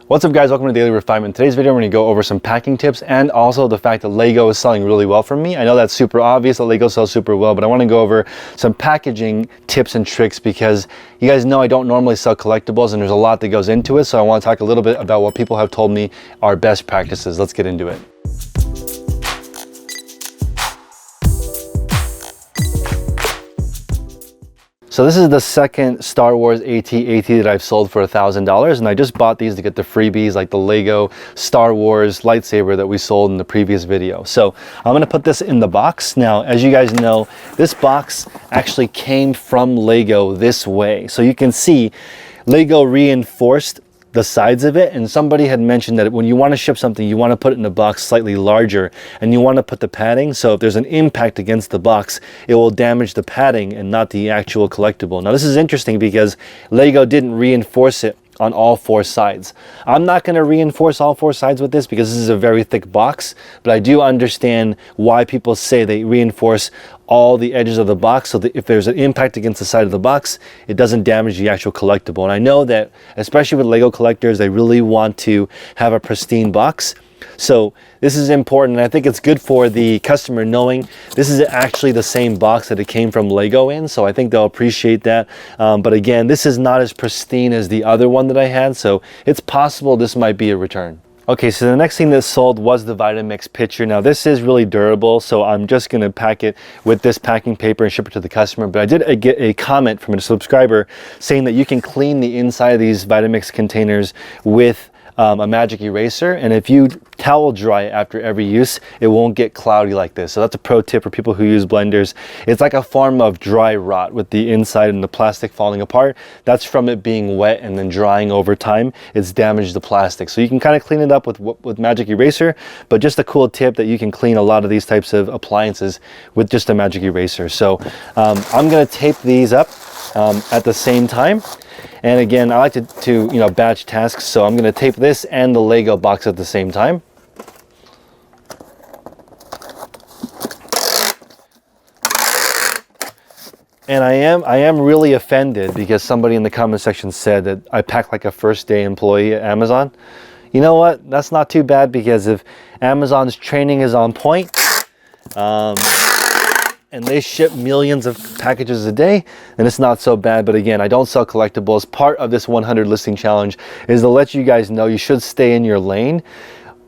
What's up guys, welcome to Daily Refinement. In today's video I'm going to go over some packing tips and also the fact that Lego is selling really well for me. I know that's super obvious that Lego sells super well, but I want to go over some packaging tips and tricks because you guys know I don't normally sell collectibles and there's a lot that goes into it. So I want to talk a little bit about what people have told me are best practices. Let's get into it. So this is the second Star Wars AT-AT that I've sold for $1,000, and I just bought these to get the freebies like the Lego Star Wars lightsaber that we sold in the previous video. So I'm gonna put this in the box. Now, as you guys know, this box actually came from Lego this way. So you can see Lego reinforced the sides of it, and somebody had mentioned that when you want to ship something, you want to put it in a box slightly larger and you want to put the padding, so if there's an impact against the box, it will damage the padding and not the actual collectible. Now this is interesting because Lego didn't reinforce it on all four sides. I'm not going to reinforce all four sides with this because this is a very thick box, but I do understand why people say they reinforce all the edges of the box so that if there's an impact against the side of the box, it doesn't damage the actual collectible. And I know that especially with Lego collectors, they really want to have a pristine box. So this is important, and I think it's good for the customer knowing this is actually the same box that it came from Lego in, so I think they'll appreciate that. But again, this is not as pristine as the other one that I had, so it's possible this might be a return. Okay, so the next thing that sold was the Vitamix pitcher. Now this is really durable, so I'm just gonna pack it with this packing paper and ship it to the customer. But I did get a comment from a subscriber saying that you can clean the inside of these Vitamix containers with a magic eraser, and if you towel dry it after every use, it won't get cloudy like this. So that's a pro tip for people who use blenders. It's like a form of dry rot with the inside and the plastic falling apart. That's from it being wet and then drying over time. It's damaged the plastic. So you can kind of clean it up with magic eraser, but just a cool tip that you can clean a lot of these types of appliances with just a magic eraser. So I'm gonna tape these up at the same time. And again, I like to batch tasks, so I'm going to tape this and the Lego box at the same time. And I am really offended because somebody in the comment section said that I pack like a first day employee at Amazon. You know what? That's not too bad because if Amazon's training is on point, and they ship millions of packages a day, and it's not so bad. But again, I don't sell collectibles. Part of this 100 listing challenge is to let you guys know you should stay in your lane.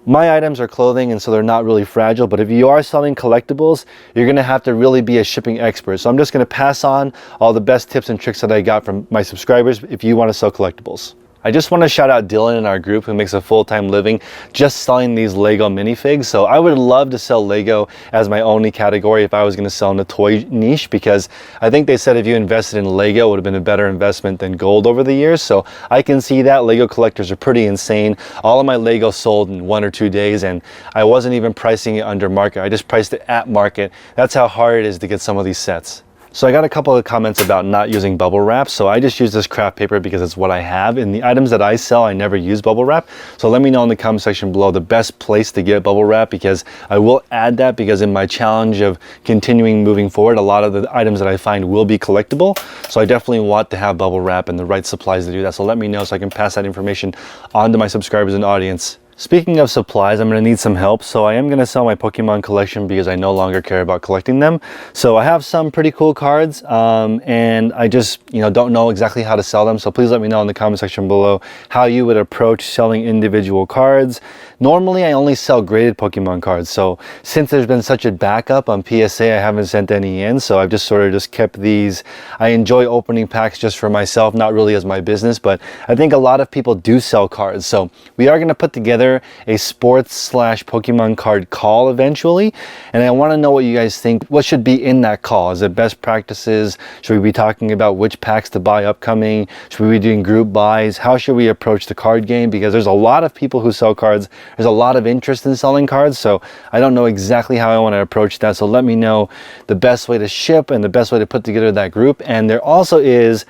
My items are clothing, and so they're not really fragile, but if you are selling collectibles, you're gonna have to really be a shipping expert. So I'm just gonna pass on all the best tips and tricks that I got from my subscribers if you wanna sell collectibles. I just want to shout out Dylan in our group who makes a full-time living just selling these Lego minifigs. So I would love to sell Lego as my only category if I was going to sell in the toy niche, because I think they said if you invested in Lego, it would have been a better investment than gold over the years. So I can see that. Lego collectors are pretty insane. All of my Lego sold in 1 or 2 days, and I wasn't even pricing it under market. I just priced it at market. That's how hard it is to get some of these sets. So I got a couple of comments about not using bubble wrap. So I just use this craft paper because it's what I have. In the items that I sell, I never use bubble wrap. So let me know in the comment section below the best place to get bubble wrap, because I will add that, because in my challenge of continuing moving forward, a lot of the items that I find will be collectible. So I definitely want to have bubble wrap and the right supplies to do that. So let me know so I can pass that information on to my subscribers and audience. Speaking of supplies, I'm going to need some help, so I am going to sell my Pokemon collection because I no longer care about collecting them. So I have some pretty cool cards, and I just don't know exactly how to sell them. So please let me know in the comment section below how you would approach selling individual cards. Normally, I only sell graded Pokemon cards. So since there's been such a backup on PSA, I haven't sent any in. So I've just sort of kept these. I enjoy opening packs just for myself, not really as my business, but I think a lot of people do sell cards. So we are going to put together a sports/Pokemon card call eventually, and I want to know what you guys think. What should be in that call? Is it best practices? Should we be talking about which packs to buy upcoming? Should we be doing group buys? How should we approach the card game? Because there's a lot of people who sell cards. There's a lot of interest in selling cards, so I don't know exactly how I want to approach that. So let me know the best way to ship and the best way to put together that group. And there also is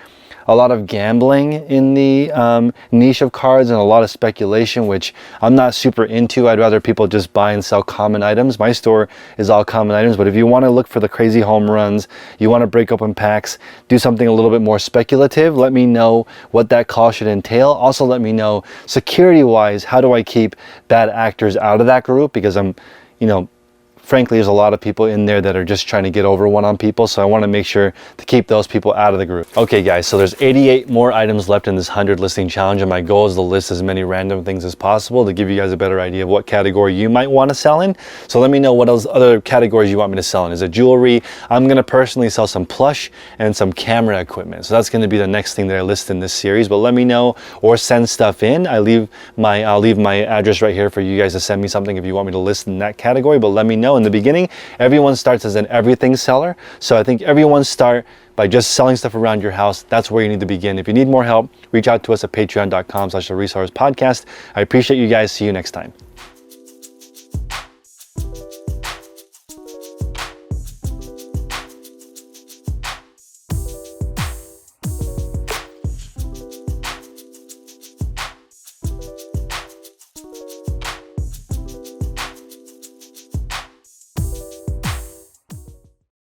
a lot of gambling in the niche of cards and a lot of speculation, which I'm not super into. I'd rather people just buy and sell common items. My store is all common items, but if you want to look for the crazy home runs, you want to break open packs, do something a little bit more speculative, let me know what that call should entail. Also let me know security wise, how do I keep bad actors out of that group, because I'm, you know, frankly, there's a lot of people in there that are just trying to get over one on people, so I want to make sure to keep those people out of the group. Okay guys, so there's 88 more items left in this 100 listing challenge, and my goal is to list as many random things as possible to give you guys a better idea of what category you might want to sell in. So let me know what else other categories you want me to sell in. Is it jewelry? I'm going to personally sell some plush and some camera equipment, so that's going to be the next thing that I list in this series. But let me know or send stuff in. I'll leave my address right here for you guys to send me something if you want me to list in that category. But let me know. In the beginning, everyone starts as an everything seller, so I think everyone start by just selling stuff around your house. That's where you need to begin. If you need more help, reach out to us at patreon.com/theresellers podcast. I appreciate you guys. See you next time.